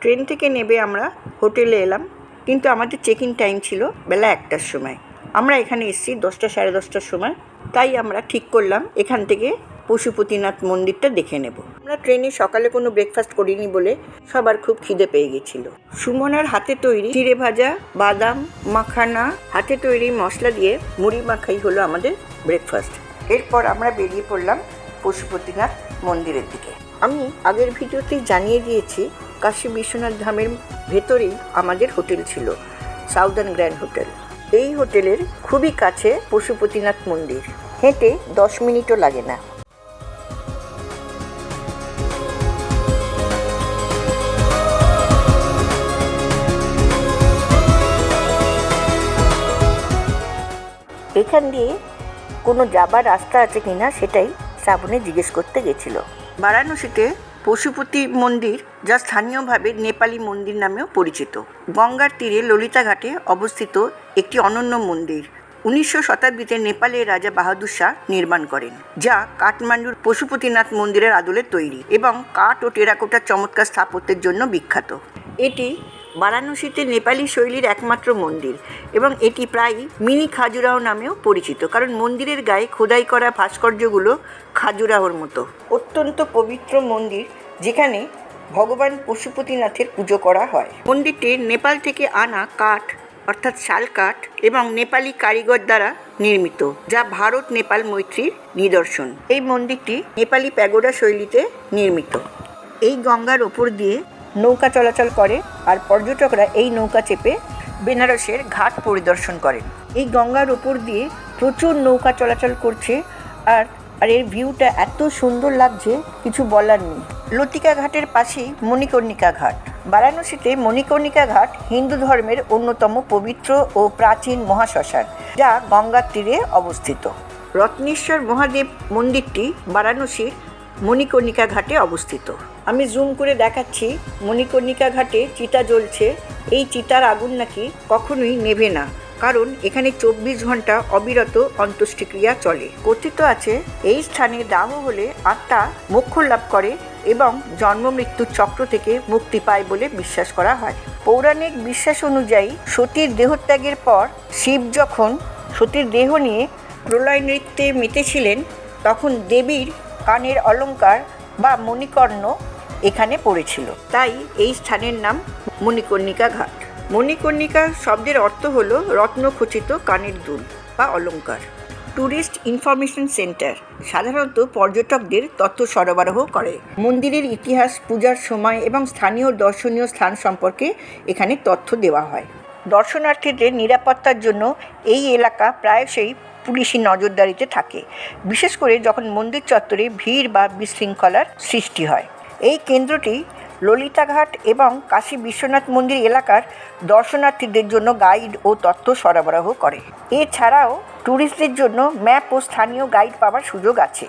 Train থেকে নেমে আমরা হোটেলে এলাম, কিন্তু আমাদের চেক ইন টাইম ছিল বেলা 1টার সময়। আমরা এখানে এসেছি 10টা সাড়ে 10টার সময়, তাই আমরা ঠিক করলাম এখান থেকে পশুপতিনাথ মন্দিরটা দেখে নেব। আমরা ট্রেনে সকালে কোনো ব্রেকফাস্ট করিনি বলে সবার খুব খিদে পেয়ে গেছিল। সুমনার হাতে তৈরি চিড়ে ভাজা, বাদাম মাখানা, হাতে তৈরি মশলা দিয়ে মুড়ি মাখাই হলো আমাদের ব্রেকফাস্ট। এরপর আমরা বেরিয়ে পড়লাম পশুপতিনাথ মন্দিরের দিকে। আমি আগের ভিডিওতেই জানিয়ে দিয়েছি কাশী বিশ্বনাথ ধামের ভেতরেই আমাদের হোটেল ছিল, সাউদার্ন গ্র্যান্ড হোটেল। এই হোটেলের খুবই কাছে পশুপতিনাথ মন্দির, হেঁটে 10 মিনিটও লাগে না। এখান দিয়ে কোনো যাবার রাস্তা আছে কিনা সেটাই শ্রাবণে জিজ্ঞেস করতে গেছিল। বারাণসীতে পশুপতি মন্দির, যা স্থানীয়ভাবে নেপালি মন্দির নামেও পরিচিত, গঙ্গার তীরে ললিতা ঘাটে অবস্থিত একটি অনন্য মন্দির। 1900 শতাব্দীতে নেপালের রাজা বাহাদুর শাহ নির্মাণ করেন, যা কাঠমান্ডুর পশুপতিনাথ মন্দিরের আদলে তৈরি এবং কাঠ ও টেরাকোটার চমৎকার স্থাপত্যের জন্য বিখ্যাত। এটি বারাণসীতে নেপালি শৈলীর একমাত্র মন্দির এবং এটি প্রায় মিনি খাজুরাহো নামেও পরিচিত, কারণ মন্দিরের গায়ে খোদাই করা ভাস্কর্যগুলো খাজুরাহোর মতো। অত্যন্ত পবিত্র মন্দির, যেখানে ভগবান পশুপতিনাথের পুজো করা হয়। মন্দিরটি নেপাল থেকে আনা কাঠ অর্থাৎ শাল কাঠ এবং নেপালি কারিগর দ্বারা নির্মিত, যা ভারত নেপাল মৈত্রীর নিদর্শন। এই মন্দিরটি নেপালি প্যাগোডা শৈলীতে নির্মিত। এই গঙ্গার ওপর দিয়ে নৌকা চলাচল করে, আর পর্যটকরা এই নৌকা চেপে বেনারসের ঘাট পরিদর্শন করেন। এই গঙ্গার ওপর দিয়ে প্রচুর নৌকা চলাচল করছে, আর এর ভিউটা এত সুন্দর লাগছে কিছু বলার নেই। লতিকা ঘাটের পাশেই মণিকর্ণিকা ঘাট। বারাণসীতে মণিকর্ণিকা ঘাট হিন্দু ধর্মের অন্যতম পবিত্র ও প্রাচীন মহাশ্মশান, যা গঙ্গার তীরে অবস্থিত। রত্নেশ্বর মহাদেব মন্দিরটি বারাণসীর মণিকর্ণিকা ঘাটে অবস্থিত। আমি জুম করে দেখাচ্ছি, মণিকর্ণিকা ঘাটে চিতা জ্বলছে। এই চিতার আগুন নাকি কখনোই নেভে না, কারণ এখানে 24 ঘন্টা অবিরত অন্ত্যেষ্টিক্রিয়া চলে। কথিত আছে এই স্থানে দাহ হলে আত্মা মোক্ষ লাভ করে এবং জন্ম মৃত্যুর চক্র থেকে মুক্তি পায় বলে বিশ্বাস করা হয়। পৌরাণিক বিশ্বাস অনুযায়ী সতীর দেহত্যাগের পর শিব যখন সতীর দেহ নিয়ে প্রলয় নৃত্যে মেতেছিলেন, তখন দেবীর কানের অলঙ্কার বা মণিকর্ণ এখানে পড়েছিল, তাই এই স্থানের নাম মণিকর্ণিকা ঘাট। মণিকর্ণিকা শব্দের অর্থ হলো রত্নখচিত কানের দুল বা অলঙ্কার। ট্যুরিস্ট ইনফরমেশন সেন্টার সাধারণত পর্যটকদের তথ্য সরবরাহ করে। মন্দিরের ইতিহাস, পূজার সময় এবং স্থানীয় দর্শনীয় স্থান সম্পর্কে এখানে তথ্য দেওয়া হয়। দর্শনার্থীদের নিরাপত্তার জন্য এই এলাকা প্রায়শই পুলিশি নজরদারিতে থাকে, বিশেষ করে যখন মন্দির চত্বরে ভিড় বা বিশৃঙ্খলার সৃষ্টি হয়। এই কেন্দ্রটি ললিতাঘাট এবং কাশী বিশ্বনাথ মন্দির এলাকার দর্শনার্থীদের জন্য গাইড ও তথ্য সরবরাহ করে। এছাড়াও ট্যুরিস্টদের জন্য ম্যাপ ও স্থানীয় গাইড পাওয়ার সুযোগ আছে।